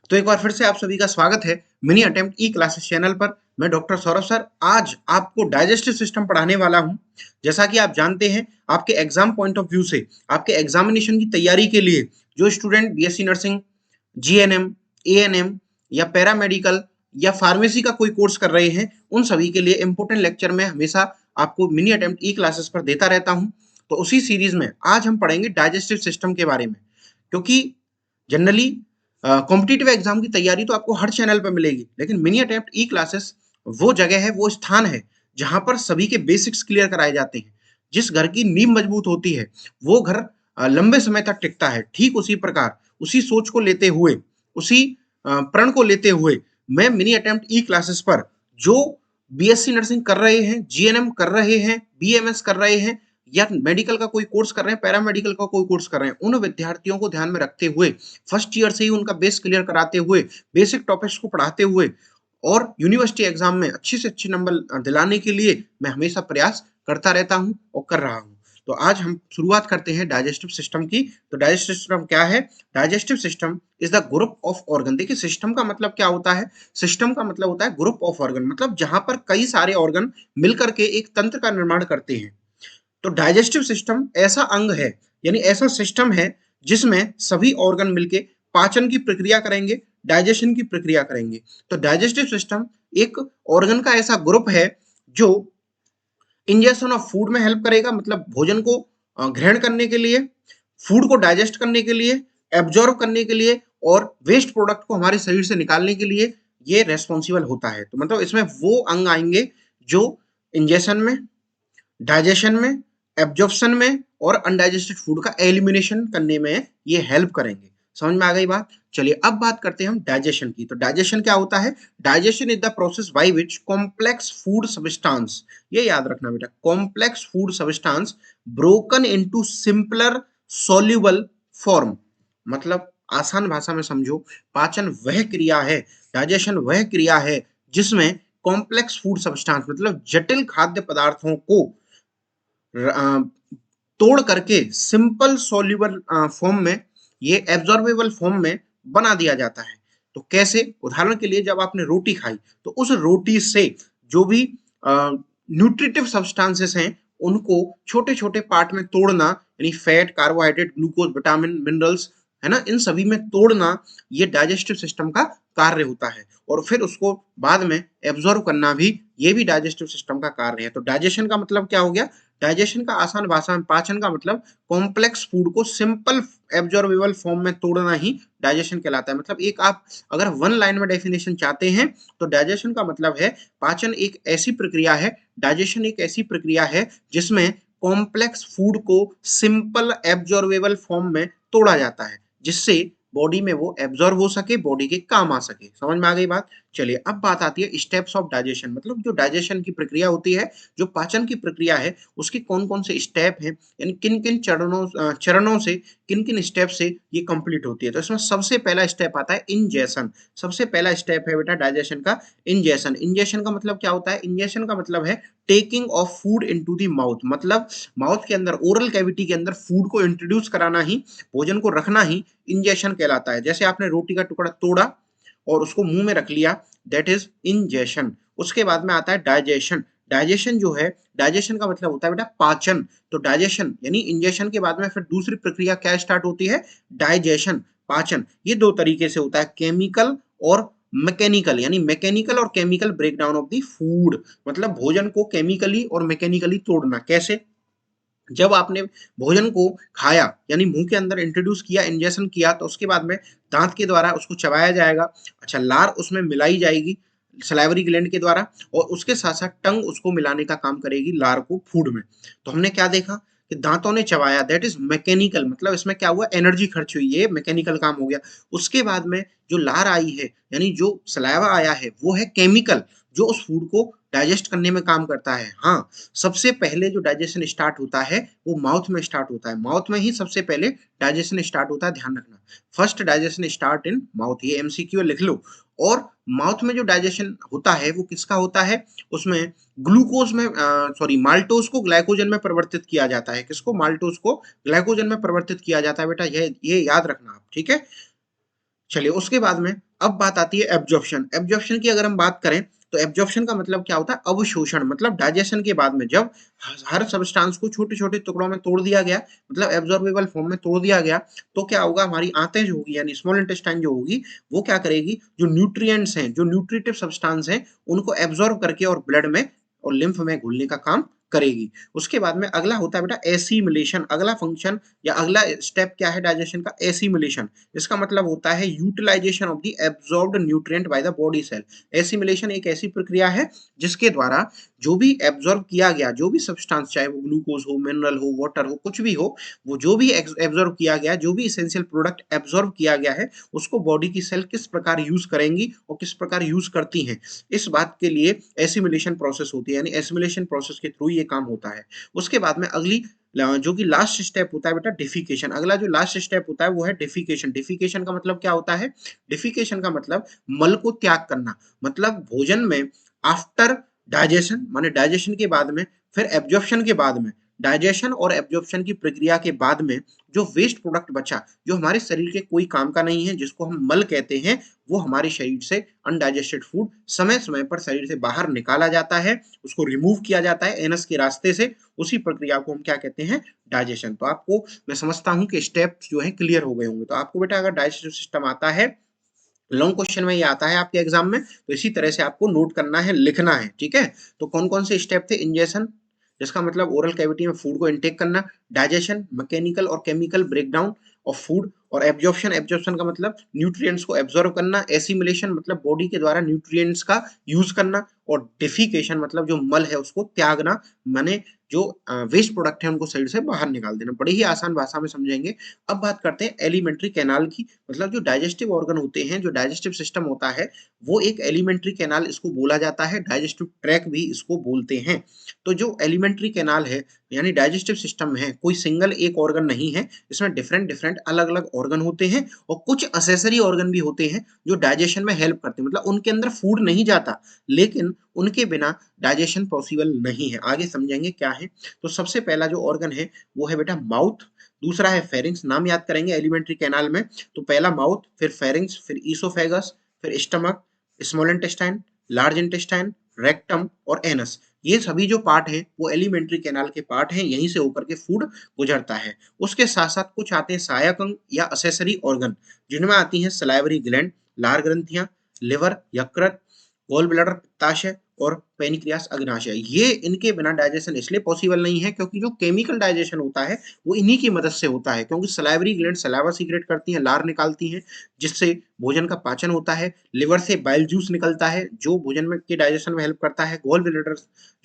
तो एक बार फिर से आप सभी का स्वागत है मिनी अटेम्प्ट ई क्लासेस चैनल पर। मैं डॉक्टर सौरभ सर आज आपको डाइजेस्टिव सिस्टम पढ़ाने वाला हूं। जैसा कि आप जानते हैं, आपके एग्जाम पॉइंट ऑफ व्यू से आपके एग्जामिनेशन की तैयारी के लिए जो student BSc nursing, GNM, ANM या पैरामेडिकल या फार्मेसी का कोई कोर्स कर रहे हैं, उन सभी के लिए इंपॉर्टेंट लेक्चर मैं हमेशा आपको मिनी अटेम्प्ट ई क्लासेस पर देता रहता हूं। तो उसी सीरीज में आज हम पढ़ेंगे डाइजेस्टिव सिस्टम के बारे में, क्योंकि जनरली कॉम्पिटिटिव एग्जाम की तैयारी तो आपको हर चैनल पर मिलेगी, लेकिन मिनी अटेम्प्ट ई क्लासेस वो जगह है, वो स्थान है जहां पर सभी के बेसिक्स क्लियर कराए जाते हैं। जिस घर की नींव मजबूत होती है वो घर लंबे समय तक टिकता है। ठीक उसी प्रकार, उसी सोच को लेते हुए, उसी प्रण को लेते हुए मैं मिनी अटेम्प्ट ई क्लासेस पर जो बीएससी नर्सिंग कर रहे हैं, जीएनएम कर रहे हैं, बीएमएस कर रहे हैं या मेडिकल का कोई कोर्स कर रहे हैं, पैरामेडिकल का कोई कोर्स कर रहे हैं, उन विद्यार्थियों को ध्यान में रखते हुए, फर्स्ट ईयर से ही उनका बेस क्लियर कराते हुए, बेसिक टॉपिक्स को पढ़ाते हुए और यूनिवर्सिटी एग्जाम में अच्छे से अच्छे नंबर दिलाने के लिए मैं हमेशा प्रयास करता रहता हूं और कर रहा हूं। तो आज हम शुरुआत करते हैं डाइजेस्टिव सिस्टम की। तो डाइजेस्टिव सिस्टम क्या है? Digestive system is the group of organ. देखिए, सिस्टम का मतलब क्या होता है? सिस्टम का मतलब होता है ग्रुप ऑफ ऑर्गन, मतलब जहां पर कई सारे ऑर्गन मिलकर के एक तंत्र का निर्माण करते हैं। तो डाइजेस्टिव सिस्टम ऐसा अंग है, यानी ऐसा सिस्टम है जिसमें सभी ऑर्गन मिलके पाचन की प्रक्रिया करेंगे, डाइजेशन की प्रक्रिया करेंगे। तो डाइजेस्टिव सिस्टम एक ऑर्गन का ऐसा ग्रुप है जो इंजेक्शन ऑफ फूड में हेल्प करेगा, मतलब भोजन को ग्रहण करने के लिए, फूड को डाइजेस्ट करने के लिए, एब्जॉर्व करने के लिए और वेस्ट प्रोडक्ट को हमारे शरीर से निकालने के लिए ये रेस्पॉन्सिबल होता है। तो मतलब इसमें वो अंग आएंगे जो इंजेक्शन में, डाइजेशन में, एब्जॉर्प्शन में और अनडाइजेस्टेड फूड का एलिमिनेशन करने में ये हेल्प करेंगे। समझ में आ गई बात? चलिए अब बात करते हैं हम डाइजेशन की। तो डाइजेशन क्या होता है? Digestion is the process by which complex food substance, ये याद रखना बेटा, complex food substance broken into simpler soluble form. मतलब आसान भाषा में समझो, पाचन वह क्रिया है, डाइजेशन वह क्रिया है जिसमें कॉम्प्लेक्स फूड सब्सटेंस मतलब जटिल खाद्य पदार्थों को तोड़ करके सिंपल सॉल्युबल फॉर्म में, ये एब्जॉर्बेबल फॉर्म में बना दिया जाता है। तो कैसे? उदाहरण के लिए, जब आपने रोटी खाई तो उस रोटी से जो भी न्यूट्रिटिव सब्सटेंसेस हैं उनको छोटे छोटे पार्ट में तोड़ना, यानी fat, carbohydrate, glucose, vitamin, minerals, है ना, इन सभी में तोड़ना, ये डाइजेस्टिव सिस्टम का कार्य होता है। और फिर उसको बाद में एब्जॉर्व करना भी, ये भी डाइजेस्टिव सिस्टम का कार्य है। तो डाइजेशन का मतलब क्या हो गया? डाइजेशन का आसान भाषा में, पाचन का मतलब कॉम्प्लेक्स फूड को सिंपल एब्जॉर्बेबल फॉर्म में तोड़ना ही डाइजेशन कहलाता है। मतलब एक आप अगर वन लाइन में डेफिनेशन चाहते हैं तो डाइजेशन का मतलब है, पाचन एक ऐसी प्रक्रिया है, डाइजेशन एक ऐसी प्रक्रिया है जिसमें कॉम्प्लेक्स फूड को सिंपल एब्जॉर्बेबल फॉर्म में तोड़ा जाता है, जिससे बॉडी में वो एब्जॉर्ब हो सके, बॉडी के काम आ सके। समझ में आ गई बात? चलिए अब बात आती है स्टेप्स ऑफ डाइजेशन, मतलब जो डाइजेशन की प्रक्रिया होती है, जो पाचन की प्रक्रिया है, उसके कौन कौन से स्टेप हैं, यानी किन किन चरणों से, किन किन स्टेप से ये कंप्लीट होती है। तो इसमें सबसे पहला स्टेप आता है इंजेशन। सबसे पहला स्टेप है बेटा डाइजेशन का इंजेशन। इंजेशन का मतलब क्या होता है? इंजेशन का मतलब है taking of food into the mouth, मतलब माउथ के अंदर, ओरल कैविटी के अंदर फूड को इंट्रोड्यूस कराना ही, भोजन को रखना ही इंजेशन कहलाता है। जैसे आपने रोटी का टुकड़ा तोड़ा और उसको मुंह में रख लिया, दैट इज इंजेशन। उसके बाद में आता है डाइजेशन। डाइजेशन जो है, डाइजेशन का मतलब होता है बेटा पाचन। तो डाइजेशन यानी इंजेशन के बाद में फिर दूसरी प्रक्रिया क्या स्टार्ट होती है? डाइजेशन, पाचन। ये दो तरीके से होता है, केमिकल और मैकेनिकल, यानी मैकेनिकल और chemical breakdown of the food, मतलब भोजन को केमिकली और मैकेनिकली तोड़ना। कैसे? जब आपने भोजन को खाया, यानी मुंह के अंदर इंट्रोड्यूस किया, इंजेक्शन किया, तो उसके बाद में दांत के द्वारा उसको चबाया जाएगा। अच्छा, लार उसमें मिलाई जाएगी सलाइवरी ग्लैंड के द्वारा, और उसके साथ साथ टंग उसको मिलाने का काम करेगी लार को फूड में। तो हमने क्या देखा कि दांतों ने चबाया, दैट इज मैकेनिकल, मतलब इसमें क्या हुआ? एनर्जी खर्च हुई, ये मैकेनिकल काम हो गया। उसके बाद में जो लार आई है, यानी जो सलाइवा आया है, वो है केमिकल, जो उस फूड को डाइजेस्ट करने में काम करता है। हाँ, सबसे पहले जो डाइजेशन स्टार्ट होता है वो माउथ में स्टार्ट होता है। माउथ में ही सबसे पहले डाइजेशन स्टार्ट होता है, ध्यान रखना। First digestion start in mouth, ये एमसीक्यू लिख लो। और माउथ में जो डाइजेशन होता है वो किसका होता है? उसमें ग्लूकोज में, सॉरी, माल्टोज को ग्लाइकोजन में परिवर्तित किया जाता है। किसको? माल्टोज को ग्लाइकोजन में परिवर्तित किया जाता है बेटा, ये याद रखना आप, ठीक है? चलिए उसके बाद में अब बात आती है एब्जॉर्प्शन। एब्जॉर्प्शन की अगर हम बात करें तो एब्जॉर्प्शन का मतलब क्या होता है, अवशोषण। मतलब डाइजेशन के बाद में जब हर सब्सटेंस को छोटे छोटे टुकड़ों में तोड़ दिया गया, मतलब एब्जॉर्बेबल फॉर्म में तोड़ दिया गया, तो क्या होगा, हमारी आंतें जो होगी यानी स्मॉल इंटेस्टाइन जो होगी वो क्या करेगी, जो न्यूट्रिएंट्स हैं, जो न्यूट्रिटिव सब्सटेंस हैं, उनको एब्जॉर्ब करके और ब्लड में और लिम्फ में घुलने का काम करेगी। उसके बाद में अगला होता है बेटा एसिमिलेशन। अगला फंक्शन या अगला स्टेप क्या है डाइजेशन का, एसिमिलेशन। इसका मतलब होता है utilization of the absorbed nutrient by the body cell. Assimilation एक ऐसी प्रक्रिया है जिसके द्वारा जो भी एब्जॉर्ब किया गया, जो भी सब्सटेंस, चाहे वो ग्लूकोज हो, मिनरल हो, वाटर हो, कुछ भी हो, वो जो भी एब्जॉर्ब किया गया, जो भी इसेंशियल प्रोडक्ट एब्जॉर्ब किया गया है, उसको बॉडी की सेल किस प्रकार यूज करेंगी और किस प्रकार यूज करती हैं, इस बात के लिए एसिमिलेशन प्रोसेस होती है, यानी एसिमिलेशन प्रोसेस के थ्रू ये काम होता है। उसके बाद में अगली जो कि लास्ट स्टेप होता है बेटा डिफिकेशन। अगला जो लास्ट स्टेप होता है वो है डिफिकेशन। डिफिकेशन का मतलब क्या होता है, डिफिकेशन का मतलब मल को त्याग करना। मतलब भोजन में आफ्टर डाइजेशन, माने डाइजेशन के बाद में, फिर एब्जॉर्प्शन के बाद में, डाइजेशन और एब्जॉर्प्शन की प्रक्रिया के बाद में जो वेस्ट प्रोडक्ट बचा, जो हमारे शरीर के कोई काम का नहीं है, जिसको हम मल कहते हैं, वो हमारे शरीर से अनडाइजेस्टेड फूड समय समय पर शरीर से बाहर निकाला जाता है, उसको रिमूव किया जाता है एनस के रास्ते से। उसी प्रक्रिया को हम क्या कहते हैं, डाइजेशन। तो आपको मैं समझता हूं कि स्टेप्स जो है क्लियर हो गए होंगे। तो आपको बेटा अगर डाइजेस्टिव सिस्टम आता है, लॉन्ग क्वेश्चन में ये आता है आपके एग्जाम में, तो इसी तरह से आपको नोट करना है, लिखना है, ठीक है। तो कौन कौन से स्टेप थे, इंजेशन जिसका मतलब ओरल कैविटी में फूड को इनटेक करना, डाइजेशन मैकेनिकल और केमिकल ब्रेकडाउन ऑफ फूड, और एब्जॉर्प्शन, एब्जॉर्प्शन का मतलब न्यूट्रिएंट्स को एब्जॉर्ब करना, एसिमिलेशन मतलब बॉडी के द्वारा न्यूट्रिएंट्स का यूज करना, और डेफिकेशन मतलब जो मल है उसको त्यागना, माने जो वेस्ट प्रोडक्ट है उनको शरीर से बाहर निकाल देना। बड़ी ही आसान भाषा में समझेंगे। अब बात करते हैं एलिमेंट्री कैनाल की। मतलब जो डाइजेस्टिव ऑर्गन होते हैं, जो डाइजेस्टिव सिस्टम होता है, वो एक एलिमेंट्री कैनाल इसको बोला जाता है, डाइजेस्टिव ट्रैक भी इसको बोलते हैं। तो जो एलिमेंट्री कैनाल है यानी डाइजेस्टिव सिस्टम है, कोई सिंगल एक ऑर्गन नहीं है, इसमें डिफरेंट डिफरेंट अलग अलग ऑर्गन होते हैं, और कुछ असेसरी ऑर्गन भी होते हैं जो डाइजेशन में हेल्प करते हैं। मतलब उनके अंदर फूड नहीं जाता, लेकिन उनके बिना डाइजेशन पॉसिबल नहीं है। आगे समझेंगे क्या है। तो सबसे पहला जो ऑर्गन है वो है बेटा माउथ, दूसरा है फेरिंग्स। नाम याद करेंगे एलिमेंट्री कैनाल में, तो पहला माउथ, फिर फेरिंग्स, फिर ईसोफेगस, फिर stomach, small intestine, large intestine, rectum और एनस। ये सभी जो पार्ट हैं वो एलिमेंट्री कैनाल के पार्ट हैं, यहीं से होकर के फूड गुजरता है। उसके साथ साथ कुछ आते हैं सहायक अंग या असेसरी ऑर्गन, जिनमें आती हैं सलाइवरी ग्लैंड, लार ग्रंथियां, लिवर, यकृत, गॉल ब्लैडर पित्ताशय और पेनक्रियास अग्नाशय। ये इनके बिना डाइजेशन इसलिए पॉसिबल नहीं है क्योंकि जो केमिकल डाइजेशन होता है वो इन्हीं की मदद से होता है। क्योंकि सलाइवरी ग्लैंड सलाइवा सीक्रेट करती हैं, लार निकालती हैं, जिससे भोजन का पाचन होता है। लिवर से बाइल जूस निकलता है जो भोजन में के डाइजेशन में हेल्प करता है। गॉल ब्लैडर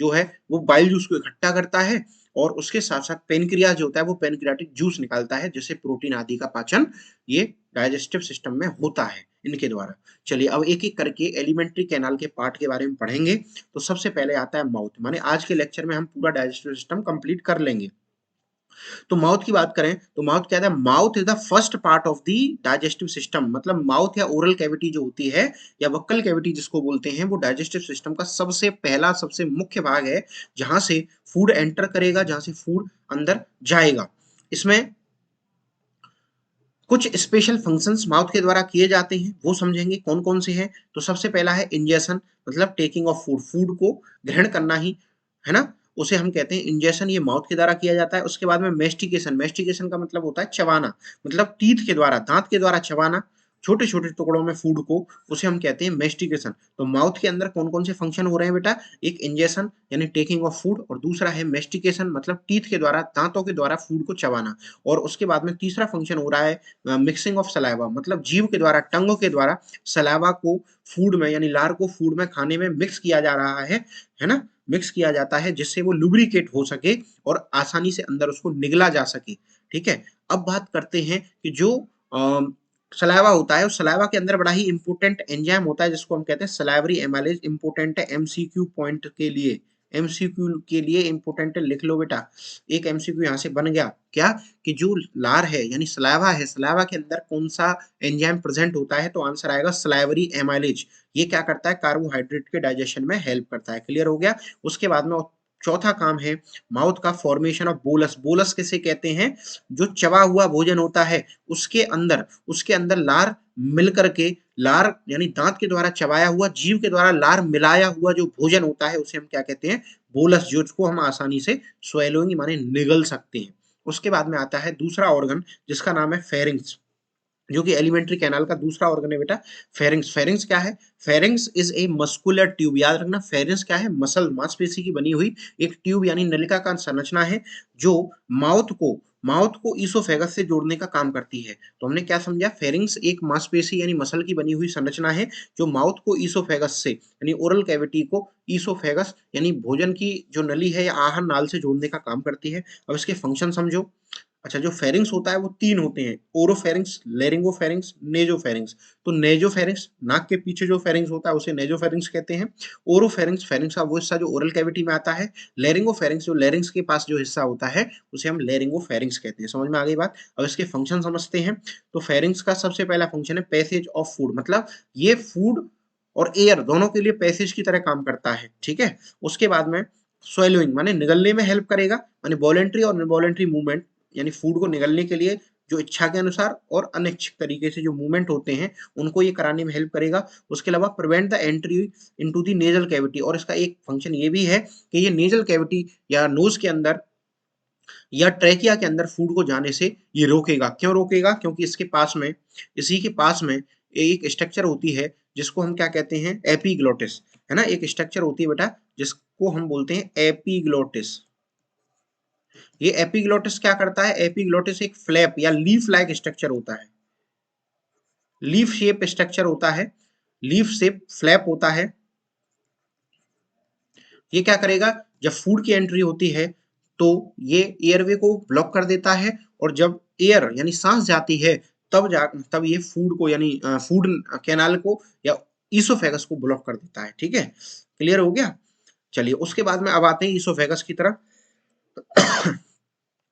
जो है वो बाइल जूस को इकट्ठा करता है, और उसके साथ साथ पेनक्रियास जो होता है वो पेनक्रियाटिक जूस निकालता है, जिससे प्रोटीन आदि का पाचन ये डाइजेस्टिव सिस्टम में होता है इनके द्वारा। चलिए अब एक एक करके एलिमेंट्री कैनाल के पार्ट के बारे में पढ़ेंगे। तो सबसे पहले आता है माउथ, माने आज के लेक्चर में हम पूरा डाइजेस्टिव सिस्टम कंप्लीट कर लेंगे। तो माउथ की बात करें तो माउथ क्या है, mouth is the first part of the digestive system. मतलब माउथ या ओरल कैविटी जो होती है या बक्कल कैविटी जिसको बोलते हैं, वो डाइजेस्टिव सिस्टम का सबसे पहला सबसे मुख्य भाग है, जहां से फूड एंटर करेगा, जहां से फूड अंदर जाएगा। इसमें कुछ स्पेशल फंक्शंस माउथ के द्वारा किए जाते हैं, वो समझेंगे कौन कौन से हैं। तो सबसे पहला है इंजेशन, मतलब टेकिंग ऑफ फूड, फूड को ग्रहण करना ही है ना, उसे हम कहते हैं इंजेशन, ये माउथ के द्वारा किया जाता है। उसके बाद में मेस्टिकेशन, मेस्टिकेशन का मतलब होता है चबाना, मतलब टीथ के द्वारा, दांत के द्वारा चबाना छोटे छोटे टुकड़ों में फूड को, उसे हम कहते हैं मेस्टिकेशन। तो माउथ के अंदर कौन कौन से फंक्शन हो रहे हैं बेटा, एक इंजेशन यानी टेकिंग ऑफ फूड, और दूसरा है मेस्टिकेशन मतलब टीथ के द्वारा, दांतों के द्वारा फूड को चबाना, और उसके बाद में तीसरा फंक्शन हो रहा है मिक्सिंग ऑफ सलाइवा, मतलब जीभ के द्वारा, टंग के द्वारा सलाइवा को फूड में यानी लार को फूड में खाने में मिक्स किया जा रहा है ना, मिक्स किया जाता है, जिससे वो लुब्रिकेट हो सके और आसानी से अंदर उसको निगला जा सके। ठीक है। अब बात करते हैं कि जो सलाइवा होता है, उस सलाइवा के अंदर बड़ा ही इंपोर्टेंट एंजाइम होता है, जिसको हम कहते हैं सलाइवरी एमाइलेज। इंपोर्टेंट है एमसीक्यू पॉइंट के लिए, एमसीक्यू के लिए इंपोर्टेंट है, लिख लो बेटा। एक एमसीक्यू यहाँ से बन गया क्या, कि जो लार है यानी सलाइवा है, सलाइवा के अंदर कौन सा एंजाइम प्रेजेंट होता है, तो आंसर आएगा सलाइवरी एमाइलेज। ये क्या करता है, कार्बोहाइड्रेट के डाइजेशन में हेल्प करता है। क्लियर हो गया। उसके बाद में चौथा काम है माउथ का, फॉर्मेशन ऑफ बोलस। बोलस किसे कहते हैं, जो चबा हुआ भोजन होता है उसके अंदर लार मिल करके लार यानी दांत के द्वारा चबाया हुआ, जीभ के द्वारा लार मिलाया हुआ जो भोजन होता है उसे हम क्या कहते हैं, बोलस, जिसको हम आसानी से स्वेलोइंग माने निगल सकते हैं। उसके बाद में आता है दूसरा ऑर्गन जिसका नाम है फेरिंग्स, जो कि एलिमेंट्री कैनाल का दूसरा ऑर्गन है बेटा। फेरिंग्स, फेरिंग्स क्या है? Pharynx is a muscular tube, याद रखना फेरिंग्स क्या है, मसल मांसपेशी की बनी हुई एक ट्यूब यानी नलिका का संरचना है जो माउथ को ईसोफेगस से जोड़ने का काम करती है। तो हमने क्या समझा, फेरिंग्स एक मांसपेशी यानी मसल की बनी हुई संरचना है जो माउथ को ईसोफेगस से यानी ओरल कैविटी को ईसोफेगस यानी भोजन की जो नली है या आहार नाल से जोड़ने का काम करती है। अब इसके फंक्शन समझो। अच्छा, जो फेरिंग्स होता है वो तीन होते हैं, ओरोफेरिंग्स, लेरिंगोफेरिंग्स, नेजोफेरिंग्स। तो नेजोफेरिंग्स नाक के पीछे जो फेरिंग्स होता है उसे नेजोफेरिंग्स कहते हैं। ओरोफेरिंग्स, फेरिंग्स का वो हिस्सा जो ओरल कैविटी में आता है। लेरिंगोफेरिंग्स, जो लेरिंग्स के पास जो हिस्सा होता है उसे हम लेरिंगोफेरिंग्स कहते हैं। समझ में आ गई बात? अब इसके फंक्शन समझते हैं। तो फेरिंग्स का सबसे पहला फंक्शन है पैसेज ऑफ फूड, मतलब ये फूड और एयर दोनों के लिए पैसेज की तरह काम करता है, ठीक है। उसके बाद में स्वेलोइंग माने निगलने में हेल्प करेगा, माने वॉलेंट्री और इनवॉलेंट्री मूवमेंट यानी फूड को निगलने के लिए जो इच्छा के अनुसार और अनिच्छिक तरीके से जो मूवमेंट होते हैं उनको ये कराने में हेल्प करेगा। उसके अलावा prevent the entry into the nasal cavity, और इसका एक फंक्शन ये भी है कि ये नेजल कैविटी या नोज के अंदर या ट्रेकिया के अंदर फूड को जाने से ये रोकेगा। क्यों रोकेगा? क्योंकि इसके पास में, इसी के पास में एक स्ट्रक्चर होती है जिसको हम क्या कहते हैं, एपीग्लोटिस, है ना। एक स्ट्रक्चर होती है बेटा जिसको हम बोलते हैं एपीग्लोटिस। ये एपिग्लोटिस क्या करता है, एपिग्लोटिस एक फ्लैप या लीफ लाइक स्ट्रक्चर होता है, लीफ शेप स्ट्रक्चर होता है, लीफ शेप फ्लैप होता है। ये क्या करेगा, जब फूड की एंट्री होती है तो ये एयरवे को ब्लॉक कर देता है, और जब एयर यानी सांस जाती है तब ये फूड को यानी फूड कैनाल को या ईसोफेगस को ब्लॉक कर देता है, ठीक है। क्लियर हो गया? चलिए उसके बाद में अब आते हैं ईसोफेगस की तरफ।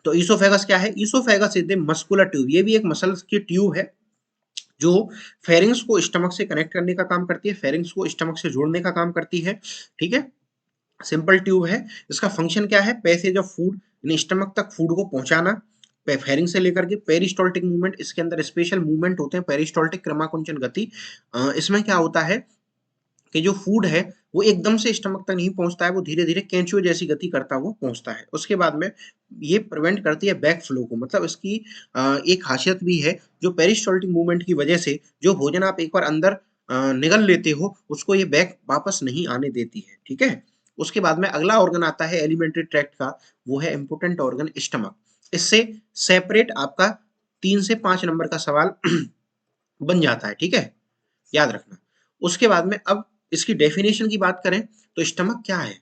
तो ईसोफेगस क्या है? Oesophagus is a muscular tube, ये भी एक मसल की ट्यूब है जो फेरिंग्स को स्टमक से कनेक्ट करने का काम करती है, फेरिंग्स को स्टमक से जोड़ने का काम करती है, ठीक है। सिंपल ट्यूब है। इसका फंक्शन क्या है, पैसेज ऑफ फूड यानी स्टमक तक फूड को पहुंचाना, फेरिंग से लेकर के पेरिस्टोल्टिक मूवमेंट, इसके अंदर स्पेशल मूवमेंट होते हैं, पेरिस्टोल्टिक क्रमाकुंचन गति। इसमें क्या होता है कि जो फूड है वो एकदम से स्टमक तक नहीं पहुंचता है, वो धीरे धीरे कैंचुए जैसी गति करता हुआ पहुंचता है। उसके बाद में ये प्रिवेंट करती है बैक फ्लो को, मतलब इसकी एक खासियत भी है, जो पेरिस्टोल्टिक मूवमेंट की वजह से जो भोजन आप एक बार अंदर निगल लेते हो उसको ये बैक वापस नहीं आने देती है, ठीक है। उसके बाद में अगला ऑर्गन आता है एलिमेंट्री ट्रैक्ट का, वो है इंपोर्टेंट ऑर्गन स्टमक। इससे सेपरेट आपका 3 से 5 नंबर का सवाल बन जाता है, ठीक है, याद रखना। उसके बाद में अब इसकी डेफिनेशन की बात करें तो स्टमक क्या है,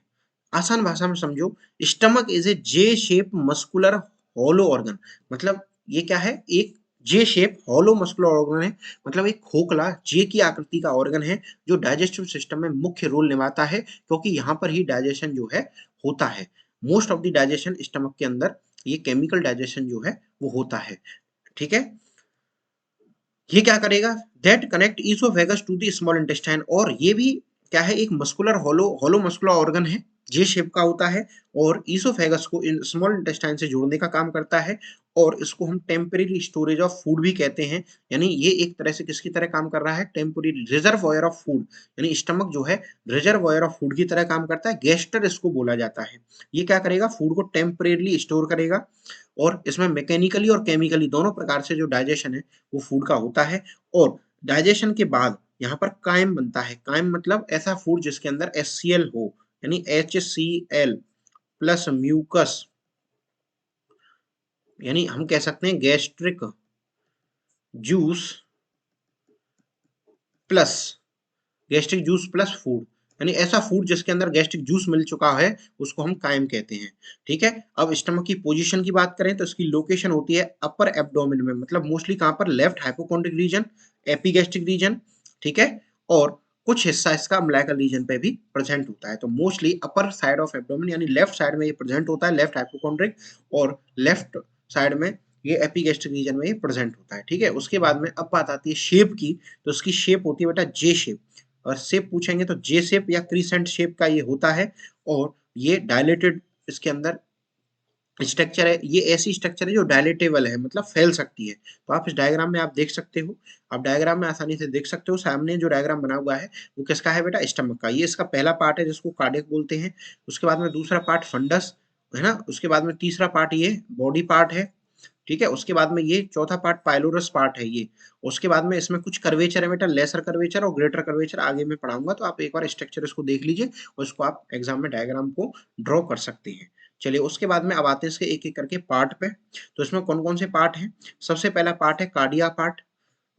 आसान भाषा में समझो, stomach is a J shape muscular hollow organ, मतलब ये क्या है, एक जे शेप हॉलो मस्कुलर ऑर्गन है, मतलब एक खोखला जे की आकृति का ऑर्गन है जो डाइजेस्टिव सिस्टम में मुख्य रोल निभाता है, क्योंकि यहाँ पर ही डाइजेशन जो है होता है। Most of the digestion stomach के अंदर ये केमिकल डाइजेशन जो है वो होता है, ठीक है। ये क्या करेगा, that connect oesophagus to the small intestine, और ये भी क्या है, एक मस्कुलर हॉलो मस्कुलर ऑर्गन है, जे शेप का होता है, और ईसोफेगस को इन स्मॉल इंटेस्टाइन से जोड़ने का काम करता है, और इसको हम टेम्परेरी स्टोरेज ऑफ फूड भी कहते हैं। यानी ये एक तरह से किसकी तरह काम कर रहा है, टेम्परेरी रिजर्वॉयर ऑफ फूड, यानी स्टमक जो है रिजर्वॉयर ऑफ फूड की तरह काम करता है, गैस्टर इसको बोला जाता है। ये क्या करेगा, फूड को टेम्परेरी स्टोर करेगा, और इसमें मैकेनिकली और केमिकली दोनों प्रकार से जो डाइजेशन है वो फूड का होता है। और डाइजेशन के बाद यहाँ पर कायम बनता है, कायम मतलब ऐसा फूड जिसके अंदर HCl हो, यानी HCl प्लस म्यूकस, यानी हम कह सकते हैं गैस्ट्रिक जूस प्लस फूड, यानी ऐसा फूड जिसके अंदर गैस्ट्रिक जूस मिल चुका है उसको हम कायम कहते हैं, ठीक है। अब स्टमक की पोजीशन की बात करें तो इसकी लोकेशन होती है अपर एब्डोमेन में, मतलब मोस्टली कहां पर, लेफ्ट हाइपोकोंड्रिक रीजन, एपिगैस्ट्रिक रीजन, ठीक है। और कुछ हिस्सा इसका अम्बिलिकल रीजन पे भी प्रेजेंट होता है। तो mostly upper side of abdomen यानी लेफ्ट साइड में ये प्रेजेंट होता है, लेफ्ट हाइपोकोंड्रिक, और लेफ्ट साइड में ये एपिगैस्ट्रिक रीजन में ये प्रेजेंट होता है, ठीक है। उसके बाद में अब बात आती है शेप की, तो इसकी शेप होती है बेटा जे शेप, और शेप पूछेंगे तो जे शेप या क्रीसेंट शेप का ये होता है, और ये डायलेटेड इसके अंदर स्ट्रक्चर है, ये ऐसी स्ट्रक्चर है जो डायलेटेबल है, मतलब फैल सकती है। तो आप इस डायग्राम में आप देख सकते हो, आप डायग्राम में आसानी से देख सकते हो, सामने जो डायग्राम बना हुआ है वो किसका है बेटा, स्टमक का। ये इसका पहला पार्ट है जिसको कार्डियक बोलते हैं। उसके बाद में दूसरा पार्ट फंडस है ना, उसके बाद में तीसरा पार्ट ये बॉडी पार्ट है, ठीक है। उसके बाद में ये चौथा पार्ट पाइलोरस पार्ट है ये। उसके बाद में इसमें कुछ कर्वेचर है बेटा, लेसर कर्वेचर और ग्रेटर कर्वेचर आगे मैं पढ़ाऊंगा, तो आप एक बार स्ट्रक्चर इसको देख लीजिए और इसको आप एग्जाम में डायग्राम को ड्रॉ कर सकते हैं। चलिए उसके बाद में अब आते हैं इसके एक एक करके पार्ट पे। तो इसमें कौन कौन से पार्ट हैं। सबसे पहला पार्ट है कार्डिया पार्ट,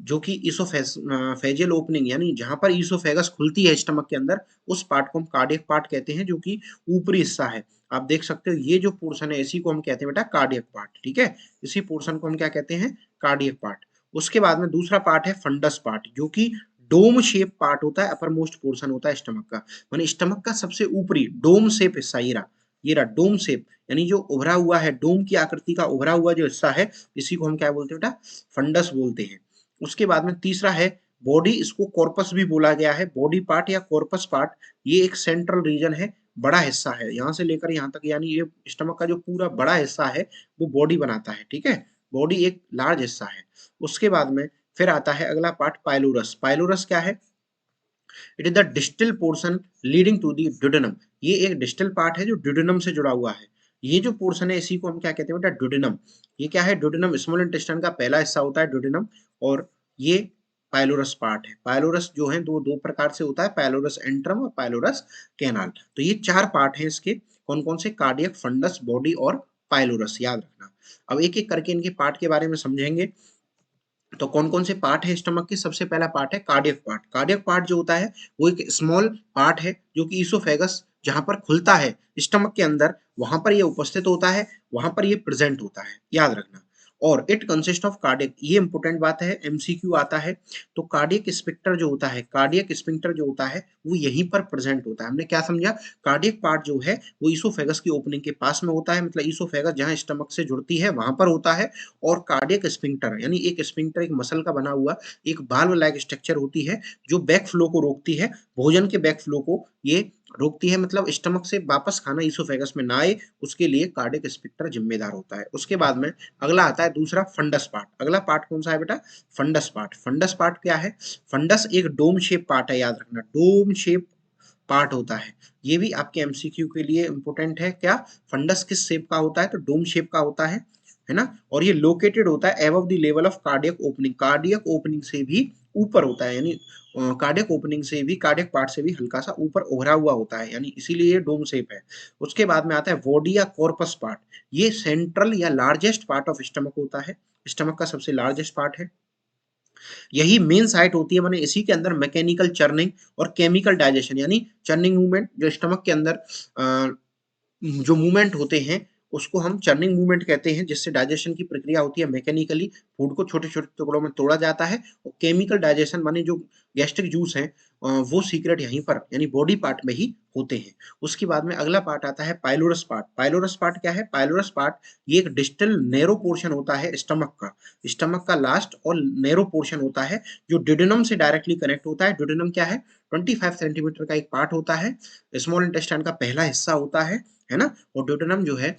जो कि ईसोफेजियल ओपनिंग यानी जहां पर ईसोफेगस खुलती है स्टमक के अंदर, उस पार्ट को हम कार्डियक पार्ट कहते हैं, जो कि ऊपरी हिस्सा है। आप देख सकते हो ये जो पोर्शन है इसी को हम कहते हैं बेटा कार्डियक पार्ट, ठीक है। इसी पोर्शन को हम क्या कहते हैं, कार्डियक पार्ट। उसके बाद में दूसरा पार्ट है फंडस पार्ट, जो कि डोम शेप पार्ट होता है, अपर मोस्ट पोर्शन होता है स्टमक का, मानी स्टमक का सबसे ऊपरी डोम शेप हिस्सा, ये रहा डोम शेप, यानी जो उभरा हुआ है, डोम की आकृति का उभरा हुआ जो हिस्सा है, इसी को हम क्या बोलते हैं बेटा, फंडस बोलते हैं। उसके बाद में तीसरा है बॉडी, इसको कॉर्पस भी बोला गया है, बॉडी पार्ट या कॉर्पस पार्ट। ये एक सेंट्रल रीजन है, बड़ा हिस्सा है, यहाँ से लेकर यहाँ तक, यानी ये स्टमक का जो पूरा बड़ा हिस्सा है वो बॉडी बनाता है, ठीक है। बॉडी एक लार्ज हिस्सा है। उसके बाद में फिर आता है अगला पार्ट पाइलोरस। पाइलोरस क्या है, it is the distal portion leading to the duodenum. ये एक डिस्टल पार्ट है जो ड्यूडेनम से जुड़ा हुआ है। ये जो पोर्शन है इसी को हम क्या कहते हैं बेटा, ड्यूडेनम। ये क्या है, ड्यूडेनम स्मॉल इंटेस्टाइन का पहला हिस्सा होता है ड्यूडेनम, और ये पाइलोरस पार्ट है। पाइलोरस जो है दो दो प्रकार से होता है, पाइलोरस एंट्रम और पाइलोरस कैनाल। तो ये चार पार्ट हैं इसके, कौन कौन से, कार्डियक, फंडस, बॉडी और पाइलोरस, याद रखना। अब एक एक करके इनके पार्ट के बारे में समझेंगे। तो कौन कौन से पार्ट है स्टमक के, सबसे पहला पार्ट है कार्डियक पार्ट। कार्डियक पार्ट जो होता है वो एक स्मॉल पार्ट है, जो कि ईसोफेगस जहां पर खुलता है स्टमक के अंदर, वहां पर ये उपस्थित होता है, वहां पर ये प्रेजेंट होता है, याद रखना। और इट कंसिस्ट ऑफ कार्डियक, ये इंपॉर्टेंट बात है, एमसीक्यू आता है। तो कार्डियक स्पिक्टर जो होता है, कार्डियक स्पिंक्टर जो होता है वो यहीं पर प्रेजेंट होता है। हमने क्या समझा, कार्डियक पार्ट जो है वो ईसोफेगस की ओपनिंग के पास में होता है, मतलब ईसोफेगस जहां स्टमक से जुड़ती है वहां पर होता है। और कार्डियक स्पिंक्टर यानी एक स्पिंक्टर, एक मसल का बना हुआ एक बाल्व लाइक स्ट्रक्चर होती है, जो बैक फ्लो को रोकती है, भोजन के बैक फ्लो को ये रोकती है, मतलब स्टमक से वापस खाना ईसोफेगस में ना आए, उसके लिए कार्डियक स्पिंक्टर जिम्मेदार होता है। उसके बाद में अगला आता है दूसरा फंडस पार्ट। अगला पार्ट कौन सा है बेटा, फंडस पार्ट। फंडस पार्ट क्या है, फंडस एक डोम शेप पार्ट है, याद रखना, डोम शेप पार्ट होता है। ये भी आपके एमसीक्यू के लिए इंपॉर्टेंट है, क्या, फंडस किस शेप का होता है, तो डोम शेप का होता है ना। और ये लोकेटेड होता है above the level of cardiac opening, cardiac opening से भी ऊपर होता है, यानी कार्डियक ओपनिंग से भी, कार्डियक पार्ट से भी हल्का सा ऊपर उभरा हुआ होता है, यानी इसीलिए ये डोम शेप है। उसके बाद में आता है बॉडी या कॉर्पस पार्ट। ये सेंट्रल या लार्जेस्ट पार्ट ऑफ स्टमक होता है, स्टमक का सबसे लार्जेस्ट पार्ट है। यही मेन साइट होती है, माने इसी के अंदर मैकेनिकल चर्निंग और केमिकल डाइजेशन, यानी चर्निंग मूवमेंट, जो स्टमक के अंदर जो मूवमेंट होते हैं उसको हम चर्निंग मूवमेंट कहते हैं, जिससे डाइजेशन की प्रक्रिया होती है, मैकेनिकली फूड को छोटे छोटे टुकड़ों में तोड़ा जाता है। और केमिकल डाइजेशन माने जो गैस्ट्रिक जूस है वो सीक्रेट यहीं पर यानी बॉडी पार्ट में ही होते हैं। उसके बाद में अगला पार्ट आता है पाइलोरस पार्ट। पाइलोरस पार्ट क्या है, पाइलोरस पार्ट ये एक डिस्टल नैरो पोर्शन होता है स्टमक का, स्टमक का लास्ट और नैरो पोर्शन होता है, जो ड्यूडेनम से डायरेक्टली कनेक्ट होता है। ड्यूडेनम क्या है, 25 सेंटीमीटर का एक पार्ट होता है, स्मॉल इंटेस्टाइन का पहला हिस्सा होता है ना। और ड्यूडेनम जो है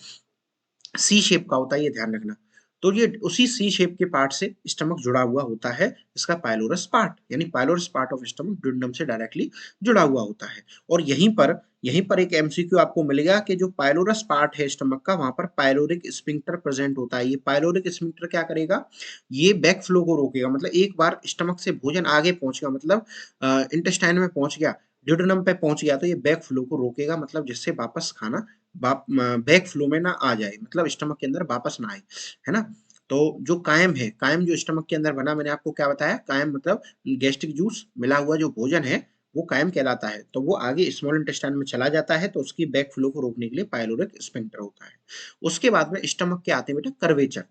सी शेप का होता है, ये ध्यान रखना। तो ये उसी सी शेप के पार्ट से स्टमक जुड़ा हुआ होता है, इसका पाइलोरस पार्ट, यानी pylorus part of stomach duodenum से डायरेक्टली जुड़ा हुआ होता है। और यहीं पर एक एमसीक्यू आपको मिलेगा कि जो पाइलोरस पार्ट है स्टमक का, वहां पर पाइलोरिक स्फिंक्टर प्रेजेंट होता है। ये पाइलोरिक स्फिंक्टर क्या करेगा, ये बैक फ्लो को रोकेगा, मतलब एक बार स्टमक से भोजन आगे पहुंच गया, मतलब इंटेस्टाइन में पहुंच गया, ड्यूडेनम पे पहुंच गया, तो ये बैक फ्लो को रोकेगा, मतलब जिससे वापस खाना बैक फ्लो में ना आ जाए, मतलब स्टमक के अंदर वापस ना आए, है ना। तो जो कायम है, कायम जो स्टमक के अंदर बना, मैंने आपको क्या बताया, कायम मतलब गैस्ट्रिक जूस मिला हुआ जो भोजन है वो कायम कहलाता है। तो वो आगे स्मॉल इंटेस्टाइन में चला जाता है, तो उसकी बैक फ्लो को रोकने के लिए पाइलोरिक स्फिंक्टर होता है। उसके बाद में स्टमक के आते हैं बेटा कर्वेचर,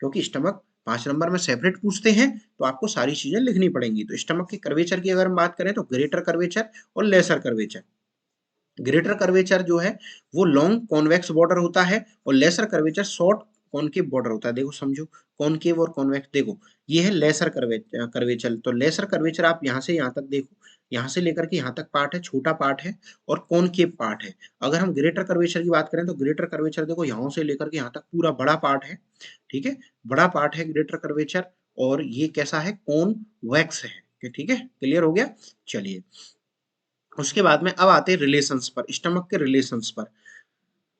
क्योंकि स्टमक 5 नंबर में सेपरेट पूछते हैं तो आपको सारी चीजें लिखनी पड़ेंगी। तो स्टमक के कर्वेचर की अगर हम बात करें तो ग्रेटर कर्वेचर और लेसर कर्वेचर। ग्रेटर कर्वेचर जो है वो लॉन्ग कॉन्वेक्स बॉर्डर होता है, और lesser curvature short concave border होता है। देखो समझो, कॉनकेव और कॉन्वेक्स, देखो ये है लेसर कर्वेचर। तो लेसर कर्वेचर आप यहाँ से यहाँ तक देखो, यहाँ से लेकर के यहाँ तक पार्ट है, छोटा पार्ट है, और कॉनकेव पार्ट है। अगर हम ग्रेटर कर्वेचर की बात करें तो ग्रेटर कर्वेचर देखो यहाँ से लेकर के यहाँ तक पूरा बड़ा पार्ट है, ठीक है, बड़ा पार्ट है ग्रेटर कर्वेचर, और ये कैसा है, कॉन्वेक्स है, ठीक है, क्लियर हो गया। चलिए उसके बाद में अब आते हैं रिलेशंस पर, स्टमक के रिलेशंस पर।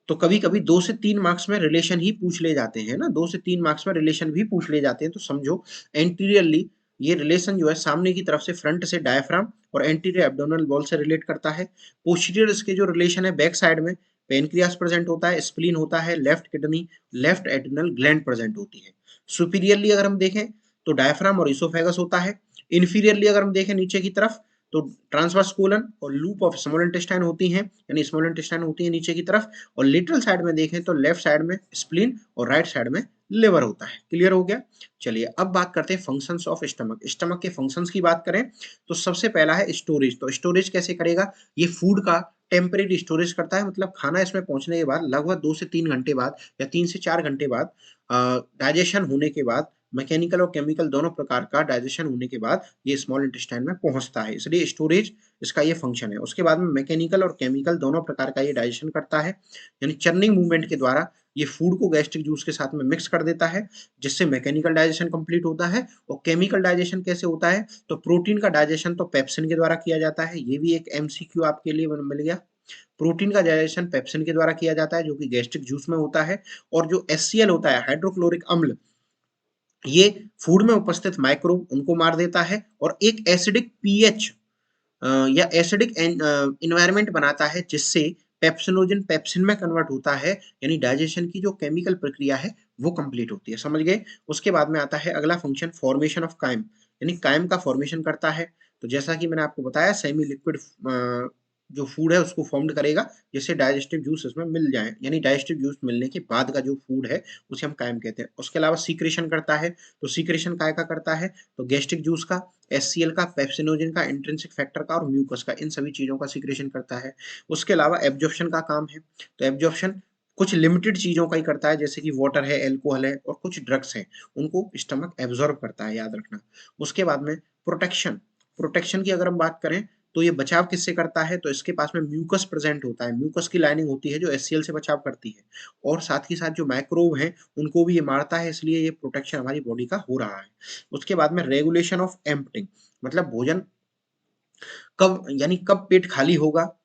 तो कभी कभी 2 से 3 मार्क्स में रिलेशन ही पूछ ले जाते हैं ना, 2 से 3 मार्क्स में रिलेशन भी पूछ ले जाते हैं। तो समझो एंटीरियरली ये रिलेशन जो है सामने की तरफ से, फ्रंट से डायफ्राम और एंटीरियर एब्डोमिनल वॉल से रिलेट करता है। पोस्टीरियर इसके जो रिलेशन है बैक साइड में पेनक्रियास प्रेजेंट होता है, स्प्लीन होता है, left kidney, left adrenal gland present होती है। सुपीरियरली अगर हम देखें तो डायफ्राम और इसोफेगस होता है। इन्फीरियरली अगर हम देखें नीचे की तरफ तो ट्रांसवर्स कोलन और लूप ऑफ स्मॉल इंटेस्टाइन होती हैं, यानी स्मॉल इंटेस्टाइन होती है नीचे की तरफ। और लिटरल साइड में देखें तो लेफ्ट साइड में स्प्लीन और राइट साइड में लिवर होता है। क्लियर हो गया। चलिए अब बात करते हैं फंक्शंस ऑफ स्टमक। स्टमक के फंक्शंस की बात करें तो सबसे पहला है स्टोरेज। तो स्टोरेज कैसे करेगा, ये फूड का टेम्परेरी स्टोरेज करता है, मतलब खाना इसमें पहुंचने के बाद लगभग 2 से 3 घंटे बाद या 3 से 4 घंटे बाद डाइजेशन होने के बाद, मैकेनिकल और केमिकल दोनों प्रकार का डाइजेशन होने के बाद ये स्मॉल इंटेस्टाइन में पहुंचता है, इसलिए स्टोरेज इसका ये फंक्शन है। उसके बाद में मैकेनिकल और केमिकल दोनों प्रकार का ये डाइजेशन करता है, यानी चर्निंग मूवमेंट के द्वारा ये फूड को गैस्ट्रिक जूस के साथ में मिक्स कर देता है, जिससे मैकेनिकल डाइजेशन कंप्लीट होता है। और केमिकल डाइजेशन कैसे होता है, तो प्रोटीन का डाइजेशन तो पेप्सिन के द्वारा किया जाता है, ये भी एक एमसीक्यू आपके लिए मिल गया। प्रोटीन का डाइजेशन पेप्सिन के द्वारा किया जाता है जो कि गैस्ट्रिक जूस में होता है। और जो एचसीएल होता है, हाइड्रोक्लोरिक अम्ल, ये फूड में उपस्थित माइक्रोब उनको मार देता है और एक एसिडिक पीएच या एसिडिक इन्वायरमेंट बनाता है, जिससे पेप्सिनोजन पेप्सिन में कन्वर्ट होता है, यानी डाइजेशन की जो केमिकल प्रक्रिया है वो कंप्लीट होती है। समझ गए। उसके बाद में आता है अगला फंक्शन, फॉर्मेशन ऑफ काइम, यानी काइम का फॉर्मेशन करता है। तो जैसा कि मैंने आपको बताया सेमी लिक्विड जो फूड है उसको फॉर्म्ड करेगा, जिससे डाइजेस्टिव जूस इसमें मिल जाए, यानी डाइजेस्टिव जूस मिलने के बाद का जो फूड है उसे हम काइम कहते हैं। उसके अलावा सीक्रेशन करता है। तो सीक्रेशन काय का करता है, तो गैस्ट्रिक जूस का, एचसीएल का, पेप्सिनोजन का, इंट्रिंसिक फैक्टर का और म्यूकस का, इन सभी चीजों का सीक्रेशन करता है। उसके अलावा एब्जॉर्प्शन का काम है। तो एब्जॉर्प्शन कुछ लिमिटेड चीजों का ही करता है, जैसे कि वाटर है, एल्कोहल है और कुछ ड्रग्स हैं, उनको स्टमक एब्जॉर्ब करता है, याद रखना। उसके बाद में प्रोटेक्शन, प्रोटेक्शन की अगर हम बात करें तो ये बचाव किससे करता है, तो इसके पास में म्यूकस प्रेजेंट होता है, म्यूकस की लाइनिंग होती है जो एचसीएल से बचाव करती है, और साथ ही साथ जो माइक्रोब हैं उनको भी ये मारता है, इसलिए ये प्रोटेक्शन हमारी बॉडी का हो रहा है। उसके बाद में रेगुलेशन ऑफ एम्प्टिंग, मतलब भोजन कब, यानी कब पेट खाली होगा,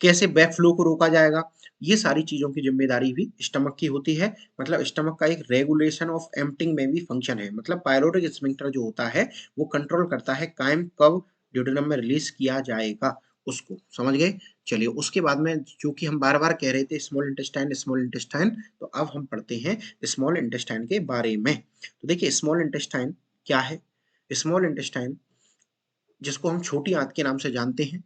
कैसे बैक फ्लो को रोका जाएगा, ये सारी चीजों की जिम्मेदारी भी स्टमक की होती है। मतलब स्टमक का एक रेगुलेशन ऑफ एम्प्टिंग में भी फंक्शन है, मतलब पायलोरिक स्फिंक्टर जो होता है वो कंट्रोल करता है काइम कब ड्यूडेनम में रिलीज किया जाएगा, उसको समझ गए। चलिए उसके बाद में जो कि हम बार बार कह रहे थे स्मॉल इंटेस्टाइन स्मॉल इंटेस्टाइन, तो अब हम पढ़ते हैं स्मॉल इंटेस्टाइन के बारे में। तो देखिए स्मॉल इंटेस्टाइन क्या है। स्मॉल इंटेस्टाइन, जिसको हम छोटी आंत के नाम से जानते हैं,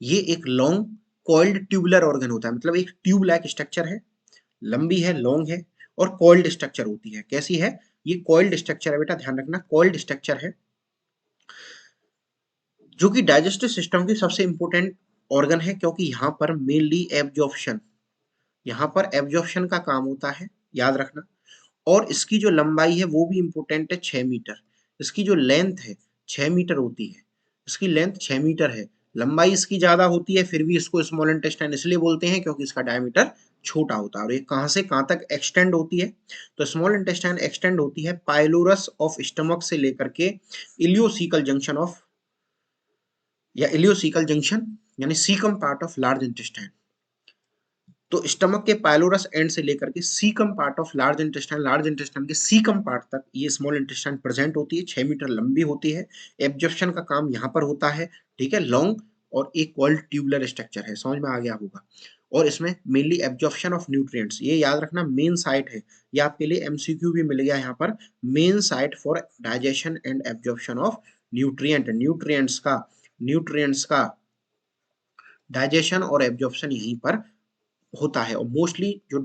ये एक लॉन्ग कॉइल्ड ट्यूबुलर ऑर्गन होता है, मतलब एक ट्यूब लाइक स्ट्रक्चर है, लंबी है, लॉन्ग है और कॉइल्ड स्ट्रक्चर होती है। कैसी है, ये कॉइल्ड स्ट्रक्चर है, बेटा ध्यान रखना, कॉइल्ड स्ट्रक्चर है, जो कि डाइजेस्टिव सिस्टम की सबसे इंपॉर्टेंट ऑर्गन है, क्योंकि यहाँ पर मेनली एब्जॉर्प्शन, यहाँ पर एब्जॉर्प्शन का काम होता है, याद रखना। और इसकी जो लंबाई है वो भी इंपॉर्टेंट है, 6 मीटर। इसकी जो लेंथ है 6 मीटर होती है, इसकी लेंथ 6 मीटर है। लंबाई इसकी ज्यादा होती है, फिर भी इसको स्मॉल इंटेस्टाइन इसलिए बोलते हैं क्योंकि इसका डायमीटर छोटा होता है। और ये कहाँ से कहाँ तक एक्सटेंड होती है, तो स्मॉल इंटेस्टाइन एक्सटेंड होती है पाइलोरस ऑफ स्टमक से लेकर के इलियोसिकल जंक्शन ऑफ, या इलियोसिकल जंक्शन यानी caecum part of large intestine. तो स्टमक के पाइलोरस एंड से लेकर के caecum part of large intestine के सीकम पार्ट तक ये स्मॉल इंटेस्टाइन प्रेजेंट होती है, 6 मीटर लंबी होती है। एब्जॉर्प्शन का काम यहाँ पर होता है, ठीक है, लॉन्ग और एक कॉल्ड ट्यूबुलर स्ट्रक्चर है, समझ में आ गया होगा। और इसमें मेनली एब्जॉर्प्शन ऑफ न्यूट्रिएंट्स, ये याद रखना मेन साइट है, ये आपके लिए एमसीक्यू भी मिल गया यहाँ पर, main site for digestion and absorption of nutrients का डाइजेशन और एब्जॉर्प्शन यहीं पर होता है। और मोस्टली जो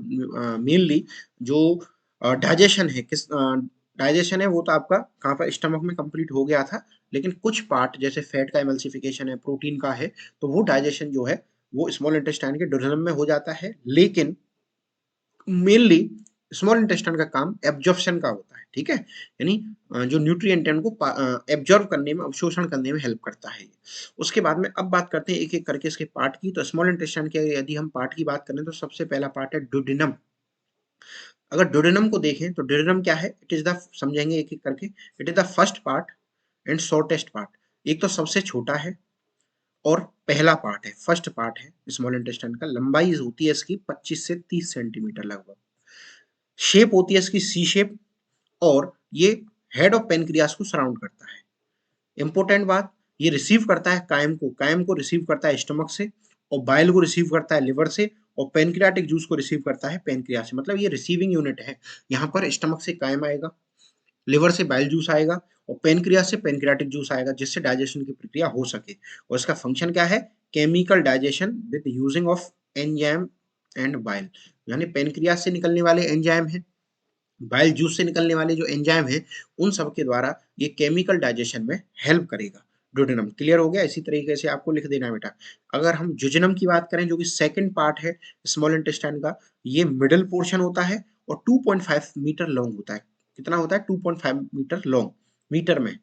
मेनली जो डाइजेशन है, किस डाइजेशन है वो तो आपका कहाँ पर स्टमक में कंप्लीट हो गया था, लेकिन कुछ पार्ट जैसे फैट का एमल्सिफिकेशन है, प्रोटीन का है, तो वो डाइजेशन जो है वो स्मॉल इंटेस्टाइन के ड्यूडेनम में हो जाता है। लेकिन मेनली स्मॉल इंटेस्टाइन का काम एब्जॉर्प्शन का होता है, ठीक है, यानी जो न्यूट्रिएंट है उनको एब्जॉर्ब करने में, अवशोषण करने में हेल्प करता है। उसके बाद में अब बात करते हैं एक एक करके इसके पार्ट की। तो स्मॉल इंटेस्टाइन के यदि हम पार्ट की बात करें तो सबसे पहला पार्ट है डुडेनम। अगर डुडेनम को देखें तो डुडेनम क्या है, इट इज द, समझेंगे एक एक करके, it is the first part and shortest part. एक तो सबसे छोटा है और पहला पार्ट है, फर्स्ट पार्ट है स्मॉल इंटेस्टाइन का। लंबाई होती है इसकी 25 से 30 सेंटीमीटर लगभग। शेप होती है इसकी सी शेप, और ये हेड ऑफ पेनक्रियास को सराउंड करता है। इंपॉर्टेंट बात, ये रिसीव करता है कायम को रिसीव करता है स्टमक से, और बाइल को रिसीव करता है लिवर से, और पेनक्रियाटिक जूस को रिसीव करता है पेनक्रियास से। मतलब ये रिसीविंग यूनिट है। यहाँ पर स्टमक से कायम आएगा, लिवर से बाइल जूस आएगा, और पेनक्रियास से पेनक्रियाटिक जूस आएगा, जिससे डाइजेशन की प्रक्रिया हो सके। और इसका फंक्शन क्या है, chemical digestion with using of enzyme and bile. यानी पेनक्रियास से निकलने वाले एंजाइम है, बाइल जूस से निकलने वाले जो एंजाइम है, उन सब के द्वारा ये केमिकल डाइजेशन में हेल्प करेगा। डोडेनम क्लियर हो गया। इसी तरीके से आपको लिख देना है बेटा। अगर हम जुजिनम की बात करें, जो कि सेकंड पार्ट है स्मॉल इंटेस्टाइन का, ये मिडिल पोर्शन होता है और 2.5 मीटर लॉन्ग होता है। कितना होता है, 2.5 मीटर लॉन्ग, मीटर में।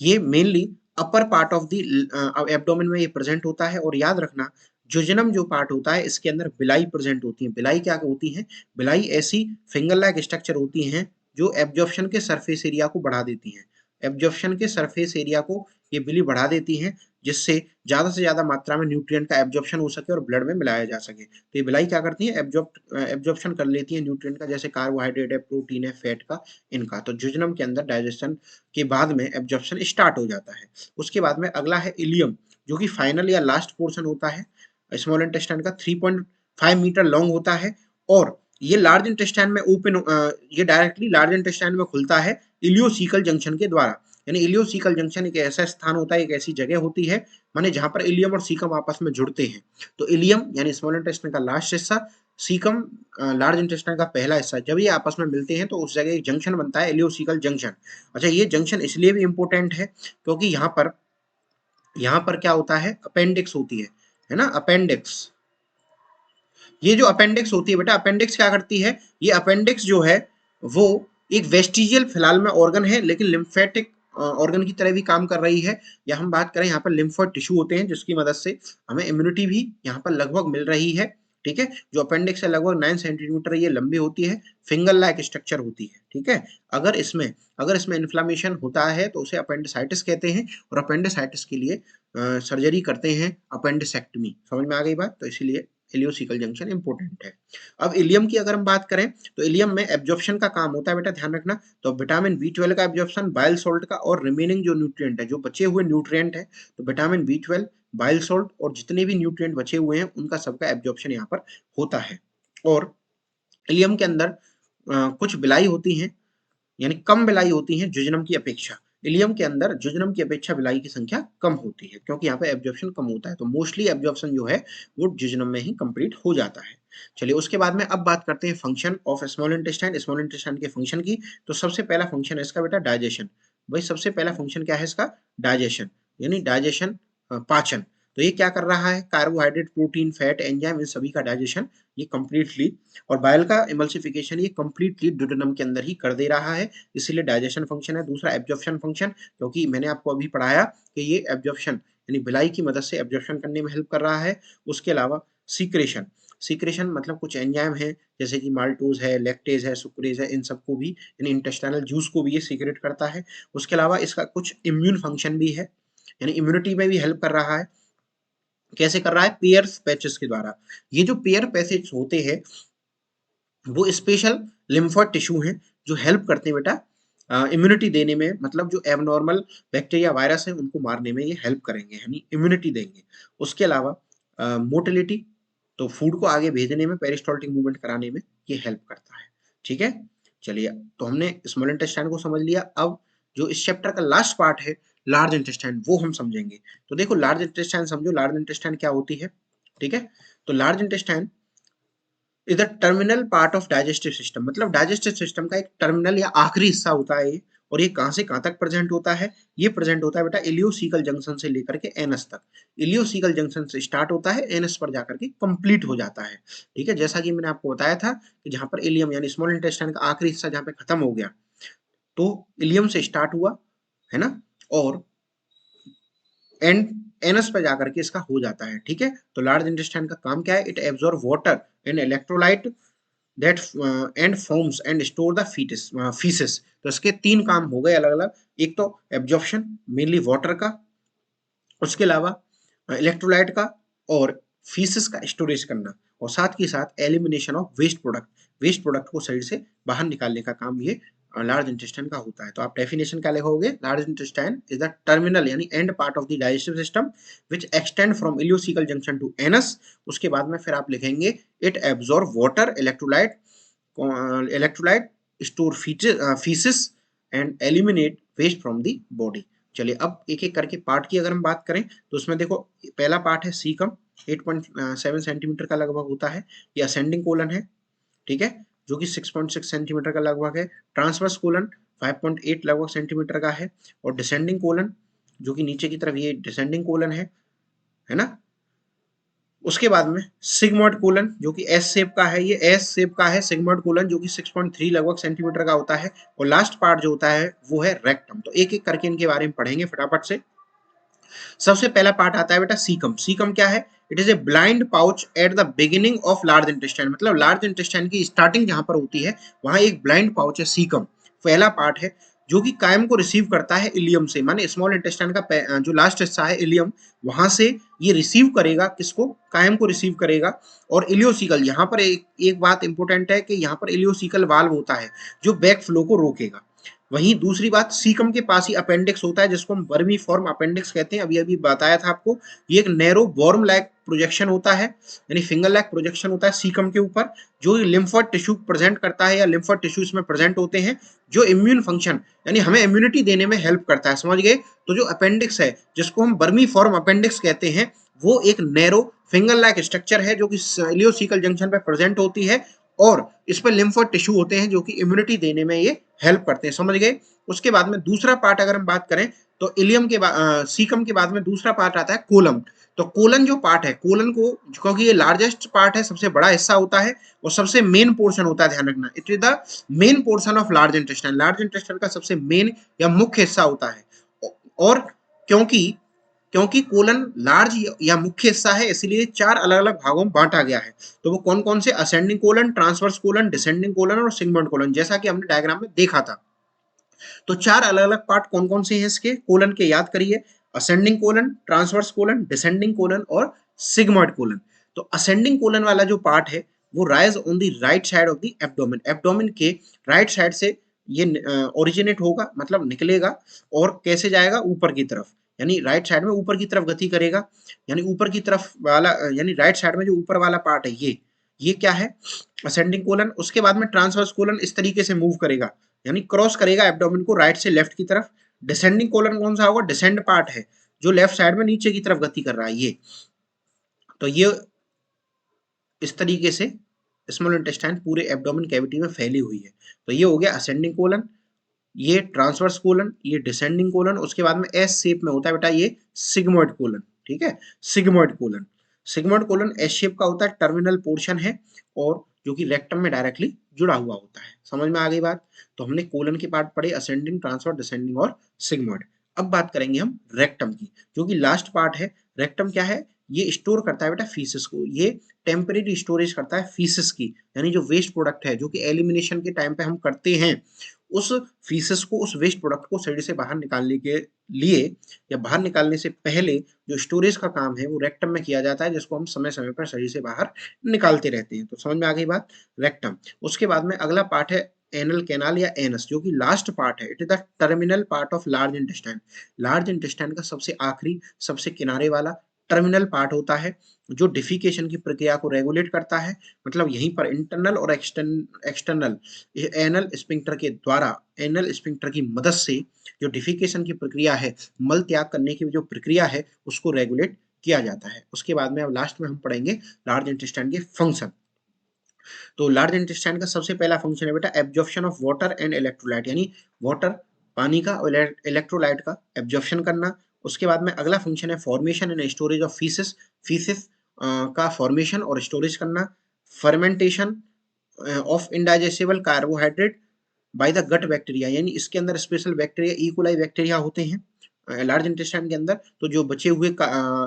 ये mainly upper part of the abdomen में ये प्रेजेंट होता है। और याद रखना, जुजिनम जो पार्ट होता है, इसके अंदर बिलाई प्रेजेंट होती है। बिलाई क्या होती है, बिलाई ऐसी फिंगर लाइक स्ट्रक्चर होती हैं जो एब्जॉर्प्शन के सरफेस एरिया को बढ़ा देती हैं। एब्जॉर्प्शन के सरफेस एरिया को ये बिली बढ़ा देती हैं, जिससे ज्यादा से ज्यादा मात्रा में न्यूट्रिएंट का एब्जॉर्प्शन हो सके और ब्लड में मिलाया जा सके। तो ये बिलाई क्या करती है, एब्जॉर्प्शन कर लेती है न्यूट्रिएंट का, जैसे कार्बोहाइड्रेट है, प्रोटीन है, फैट का, इनका। तो जुजिनम के अंदर डाइजेशन के बाद में एब्जॉर्प्शन स्टार्ट हो जाता है। उसके बाद में अगला है इलियम, जो कि फाइनल या लास्ट पोर्शन होता है स्मॉल इंटेस्टाइन का। 3.5 मीटर लॉन्ग होता है, और ये लार्ज इंटेस्टाइन में ये डायरेक्टली लार्ज इंटेस्टाइन में खुलता है इलियोसिकल जंक्शन के द्वारा। यानी इलियोसिकल जंक्शन एक ऐसा स्थान होता है, एक ऐसी जगह होती है, माने जहां पर इलियम और सीकम आपस में जुड़ते हैं। तो इलियम यानी स्मॉल इंटेस्टाइन का लास्ट हिस्सा, सीकम लार्ज इंटेस्टाइन का पहला हिस्सा, जब ये आपस में मिलते हैं तो उस जगह एक जंक्शन बनता है, इलियोसिकल जंक्शन। अच्छा, ये जंक्शन इसलिए भी इंपॉर्टेंट है क्योंकि यहाँ पर क्या होता है, अपेंडिक्स होती है ना, अपेंडिक्स। ये जो अपेंडिक्स होती है बेटा, अपेंडिक्स क्या करती है, ये अपेंडिक्स जो है वो एक वेस्टिजियल फिलहाल में ऑर्गन है, लेकिन लिम्फेटिक ऑर्गन की तरह भी काम कर रही है। या हम बात करें, यहाँ पर लिम्फोइड टिश्यू होते हैं, जिसकी मदद से हमें इम्यूनिटी भी यहाँ पर लगभग मिल रही है। ठीक है, जो अपेंडिक्स है लगभग 9 सेंटीमीटर ये लंबी होती है, फिंगर लाइक स्ट्रक्चर होती है। ठीक है, अगर इसमें इन्फ्लामेशन होता है तो उसे अपेंडिसाइटिस कहते हैं, और अपेंडिसाइटिस के लिए सर्जरी करते हैं, अपेंडिसेक्टमी। समझ में आ गई बात। तो इसीलिए इलियोसिकल जंक्शन इंपॉर्टेंट है। अब इलियम की अगर हम बात करें तो इलियम में एब्जॉर्प्शन का काम होता है बेटा, ध्यान रखना। तो विटामिन B12 का एब्जॉर्प्शन, बाइल सॉल्ट का, और रिमेनिंग जो न्यूट्रिएंट है, जो बचे हुए न्यूट्रिएंट है, तो विटामिन B12, बाइल सॉल्ट और जितने भी न्यूट्रिएंट बचे हुए हैं, उनका सबका एब्जॉर्प्शन यहाँ पर होता है। और इलियम के अंदर कुछ बिलाई होती हैं, यानी कम बिलाई होती है जुजिनम की अपेक्षा। इलियम के अंदर जुजिनम की अपेक्षा बिलाई की संख्या कम होती है, क्योंकि यहाँ पे एब्जॉर्प्शन कम होता है। तो मोस्टली एब्जॉर्प्शन जो है वो जुजिनम में ही कंप्लीट हो जाता है। चलिए, उसके बाद में अब बात करते हैं function of small intestine, small intestine के फंक्शन की। तो सबसे पहला फंक्शन है इसका बेटा डाइजेशन। भाई सबसे पहला फंक्शन क्या है इसका, डाइजेशन, यानी डाइजेशन, पाचन। तो ये क्या कर रहा है, कार्बोहाइड्रेट, प्रोटीन, फैट, एंजाइम, इन सभी का डाइजेशन ये कंप्लीटली, और बाइल का इमल्सिफिकेशन ये कंप्लीटली ड्यूडेनम के अंदर ही कर दे रहा है, इसीलिए डाइजेशन फंक्शन है। दूसरा एब्जॉर्प्शन फंक्शन, क्योंकि मैंने आपको अभी पढ़ाया कि ये एब्जॉर्प्शन यानी बिलाई की मदद से एब्जॉर्प्शन करने में हेल्प कर रहा है। उसके अलावा सीक्रेशन, सीक्रेशन मतलब कुछ एंजाइम है, जैसे कि माल्टोज है, लैक्टेज है, सुक्रेज है, इन सबको भी, यानी इंटेस्टाइनल जूस को भी ये सीक्रेट करता है। उसके अलावा इसका कुछ इम्यून फंक्शन भी है, यानी इम्यूनिटी में भी हेल्प कर रहा है। कैसे कर रहा है, पेयर पैचेस के द्वारा। ये जो पेयर पैचेस होते हैं वो स्पेशल लिम्फोइड टिश्यू हैं, जो हेल्प करते हैं बेटा इम्यूनिटी देने में। मतलब जो एबनॉर्मल बैक्टीरिया, वायरस है, उनको मारने में ये हेल्प करेंगे, यानी इम्यूनिटी देंगे। उसके अलावा मोटिलिटी, तो फूड को आगे भेजने में, पेरिस्टाल्टिक मूवमेंट कराने में ये हेल्प करता है। ठीक है, चलिए, तो हमने स्मॉल इंटेस्टाइन को समझ लिया। अब जो इस चैप्टर का लास्ट पार्ट है, लार्ज इंटेस्टाइन, वो हम समझेंगे। तो देखो, लार्ज इंटेस्टाइन समझो, लार्ज इंटेस्टाइन क्या होती है। ठीक है, तो large intestine is the terminal part of digestive system. मतलब डाइजेस्टिव सिस्टम का एक टर्मिनल या आखिरी हिस्सा होता है ये। और ये कहाँ से कहाँ तक प्रेजेंट होता है? ये प्रेजेंट होता है बेटा इलियोसिकल जंक्शन से लेकर के एनस तक। इलियोसिकल जंक्शन से स्टार्ट होता है, एनस पर जाकर के कंप्लीट हो जाता है। ठीक है, जैसा कि मैंने आपको बताया था कि जहां पर इलियम यानी स्मॉल इंटेस्टाइन का आखिरी हिस्सा जहां पे खत्म हो गया, तो इलियम से स्टार्ट हुआ, है ना, और एंड एनस पे जाकर के इसका हो जाता है। ठीक है, तो लार्ज इंटेस्टाइन का काम क्या है? It absorb water and electrolyte that and forms and store the faeces. तो इसके तीन काम हो गए अलग अलग। एक तो एब्जॉर्प्शन मेनली वाटर का, उसके अलावा इलेक्ट्रोलाइट का, और फीसेस का स्टोरेज करना, और साथ के साथ एलिमिनेशन ऑफ वेस्ट प्रोडक्ट को शरीर से बाहर निकालने का काम ये लार्ज इंटेस्टाइन का होता है। तो आप डेफिनेशन क्या लिखोगे? Large intestine is the terminal यानी end part of the digestive system which extend from ileocaecal junction to anus. उसके बाद में फिर आप लिखेंगे it absorb water, electrolyte store faeces and eliminate waste from the body. चलिए अब एक एक करके पार्ट की अगर हम बात करें तो उसमें देखो पहला पार्ट है सीकम, 8.7 सेंटीमीटर का लगभग होता है, ये असेंडिंग कोलन है। ठीक है, जो कि 6.6 सेंटीमीटर का लगभग है। ट्रांसवर्स कोलन 5.8 लगभग सेंटीमीटर का है, और डिसेंडिंग कोलन जो कि नीचे की तरफ ये डिसेंडिंग कोलन है ना। उसके बाद में सिग्मॉइड कोलन जो कि एस शेप का है, ये एस शेप का है सिग्मॉइड कोलन जो कि 6.3 लगभग सेंटीमीटर का होता है। और लास्ट पार्ट जो होता है वो है रेक्टम। तो एक एक करके इनके बारे में पढ़ेंगे फटाफट से। सबसे पहला पार्ट आता है बेटा सीकम। सीकम क्या है? It is a blind pouch at the beginning of large intestine, मतलब लार्ज इंटेस्टाइन की स्टार्टिंग जहां पर होती है वहां एक ब्लाइंड पाउच है सीकम, पहला पार्ट है, जो कि कायम को रिसीव करता है इलियम से, माने स्मॉल इंटेस्टाइन का जो लास्ट हिस्सा है इलियम, वहां से ये रिसीव करेगा किसको? कायम को रिसीव करेगा। और इलियोसिकल, यहाँ पर एक बात इंपॉर्टेंट है कि यहाँ पर इलियोसिकल वाल्व होता है जो बैक फ्लो को रोकेगा। वहीं दूसरी बात, सीकम के पास ही अपेंडिक्स होता है जिसको हम वर्मी फॉर्म अपेंडिक्स कहते हैं, अभी अभी बताया था आपको। ये एक नैरो वॉर्म लाइक प्रोजेक्शन होता है, यानी फिंगर लाइक प्रोजेक्शन होता है सीकम के ऊपर, जो लिम्फोइड टिश्यू प्रेजेंट करता है या लिम्फोइड टिश्यू इसमें प्रेजेंट होते हैं, जो इम्यून फंक्शन यानी हमें इम्यूनिटी देने में हेल्प करता है, समझ गए। तो जो अपेंडिक्स है जिसको हम वर्मी फॉर्म अपेंडिक्स कहते हैं, वो एक नैरो फिंगर लाइक स्ट्रक्चर है जो कि इलियोसिकल जंक्शन पे प्रेजेंट होती है, और इस पर लिम्फोइड टिश्यू होते हैं जो कि इम्यूनिटी देने में ये हेल्प करते हैं, समझ गए। उसके बाद में दूसरा पार्ट अगर हम बात करें तो इलियम के सीकम के बाद में दूसरा पार्ट आता है कोलम। तो कोलन जो पार्ट है, कोलन को क्योंकि ये लार्जेस्ट पार्ट है, सबसे बड़ा हिस्सा होता है और सबसे मेन पोर्शन होता है, ध्यान रखना, it is the main portion of large intestine, large intestine का सबसे मेन या मुख्य हिस्सा होता है। और क्योंकि क्योंकि कोलन लार्ज या मुख्य हिस्सा है इसलिए चार अलग अलग भागों में बांटा गया है। तो वो कौन कौन से? Ascending colon, transverse colon, descending colon और सिगमेंट कोलन, जैसा कि हमने डायग्राम में देखा था। तो चार अलग अलग पार्ट कौन कौन से हैं इसके कोलन के, याद करिए। Ascending colon, transverse colon, descending colon और सिग्मॉइड कोलन। तो असेंडिंग कोलन वाला जो पार्ट है वो rise on the right side of the abdomen, abdomen के राइट साइड से ये ओरिजिनेट होगा, मतलब निकलेगा, और कैसे जाएगा? ऊपर की तरफ, यानी राइट साइड में ऊपर की तरफ गति करेगा, यानी ऊपर की तरफ वाला, यानी राइट साइड में जो ऊपर वाला पार्ट है ये क्या है? Ascending colon. उसके बाद में ट्रांसवर्स कोलन इस तरीके से मूव करेगा, यानी क्रॉस करेगा एब्डोमेन को राइट से लेफ्ट की तरफ। डिसेंडिंग कोलन कौन सा होगा? डिसेंड पार्ट है जो लेफ्ट साइड में नीचे की तरफ गति कर रहा है ये। तो ये इस तरीके से स्मॉल इंटेस्टाइन पूरे एब्डोमेन कैविटी में फैली हुई है। तो ये हो गया असेंडिंग कोलन, ये ट्रांसवर्स कोलन, ये डिसेंडिंग कोलन। उसके बाद में एस शेप में होता है बेटा ये सिग्मोइड कोलन। ठीक है, sigmoid colon, sigmoid colon S shape का होता है, टर्मिनल पोर्शन है, और जो कि रेक्टम में डायरेक्टली जुड़ा हुआ होता है। समझ में आ गई बात? तो हमने कोलन के पार्ट पढ़े, असेंडिंग, ट्रांसवर्स, डिसेंडिंग और सिग्मोइड। अब बात करेंगे हम रेक्टम की, जो कि लास्ट पार्ट है। रेक्टम क्या है? ये स्टोर करता है बेटा फीसिस को, ये टेम्परेरी स्टोरेज करता है फीसिस की, यानी जो वेस्ट प्रोडक्ट है जो कि एलिमिनेशन के टाइम पे हम करते हैं, उस फीसिस को, उस वेस्ट प्रोडक्ट को शरीर से बाहर निकालने के लिए या बाहर निकालने से पहले जो स्टोरेज का काम है वो रेक्टम में किया जाता है, जिसको हम समय समय पर शरीर से बाहर निकालते रहते हैं। तो समझ में आ गई बात? रेक्टम। उसके बाद में अगला पार्ट है एनल कैनाल या एनस, जो कि लास्ट पार्ट है। It is the terminal part of large intestine, large intestine का सबसे आखिरी, सबसे किनारे वाला टर्मिनल पार्ट होता है, जो डिफिकेशन की प्रक्रिया को रेगुलेट करता है। मतलब यहीं पर इंटरनल और एक्सटर्नल एनल स्पिंक्टर के द्वारा, एनल स्पिंक्टर की मदद से जो डिफिकेशन की प्रक्रिया है, मल त्याग करने की जो प्रक्रिया है, उसको रेगुलेट किया जाता है। उसके बाद में अब लास्ट में हम पढ़ेंगे लार्ज इंटेस्टाइन के फंक्शन। तो लार्ज इंटेस्टाइन का सबसे पहला फंक्शन है बेटा absorption of water and electrolyte, यानी वाटर, पानी का और इलेक्ट्रोलाइट का एब्जॉर्प्शन करना। उसके बाद में अगला फंक्शन है formation and storage of faeces, faeces का फॉर्मेशन और स्टोरेज करना। Fermentation of indigestible carbohydrate by the gut bacteria, यानी इसके अंदर स्पेशल बैक्टीरिया इकोलाई बैक्टीरिया होते हैं लार्ज इंटेस्टाइन के अंदर, तो जो बचे हुए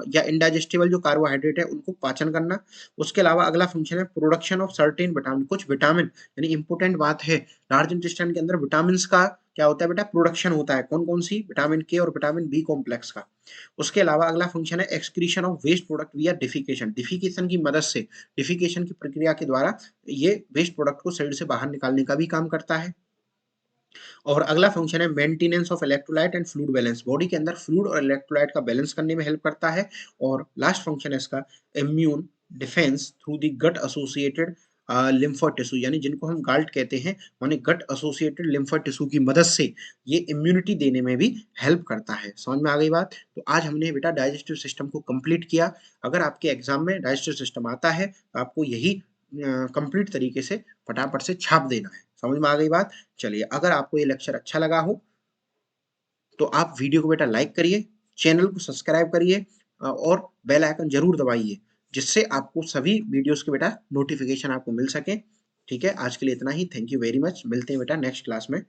या इनडाइजेस्टेबल जो कार्बोहाइड्रेट है उनको पाचन करना। उसके अलावा अगला फंक्शन है प्रोडक्शन ऑफ सर्टेन विटामिन, कुछ विटामिन, यानी इंपॉर्टेंट बात है लार्ज इंटेस्टाइन के अंदर विटामिन का क्या होता है बेटा, प्रोडक्शन होता है। कौन कौन सी, विटामिन के और विटामिन बी कॉम्प्लेक्स का। उसके अलावा अगला फंक्शन है एक्सक्रीशन ऑफ वेस्ट प्रोडक्ट विया डिफिकेशन, डिफिकेशन की मदद से, डिफिकेशन की प्रक्रिया के द्वारा ये वेस्ट प्रोडक्ट को शरीर से बाहर निकालने का भी काम करता है। और अगला फंक्शन है maintenance of electrolyte and fluid balance, body के अंदर फ्लूइड और इलेक्ट्रोलाइट का बैलेंस करने में हेल्प करता है। और लास्ट फंक्शन है इसका immune defence through the gut associated lymphoid tissue, यानी जिनको हम गाल्ट कहते हैं, उन्हें गट एसोसिएटेड लिम्फोइड टिश्यू की मदद से ये इम्यूनिटी देने में भी हेल्प करता है। समझ में आ गई बात। तो आज हमने बेटा डाइजेस्टिव सिस्टम को कंप्लीट किया। अगर आपके एग्जाम में डाइजेस्टिव सिस्टम आता है तो आपको यही कंप्लीट तरीके से फटाफट से छाप देना है। समझ में आ गई बात। चलिए, अगर आपको ये लेक्चर अच्छा लगा हो तो आप वीडियो को बेटा लाइक करिए, चैनल को सब्सक्राइब करिए और बेल आइकन जरूर दबाइए, जिससे आपको सभी वीडियोस के बेटा नोटिफिकेशन आपको मिल सके। ठीक है, आज के लिए इतना ही। Thank you very much. मिलते हैं बेटा नेक्स्ट क्लास में।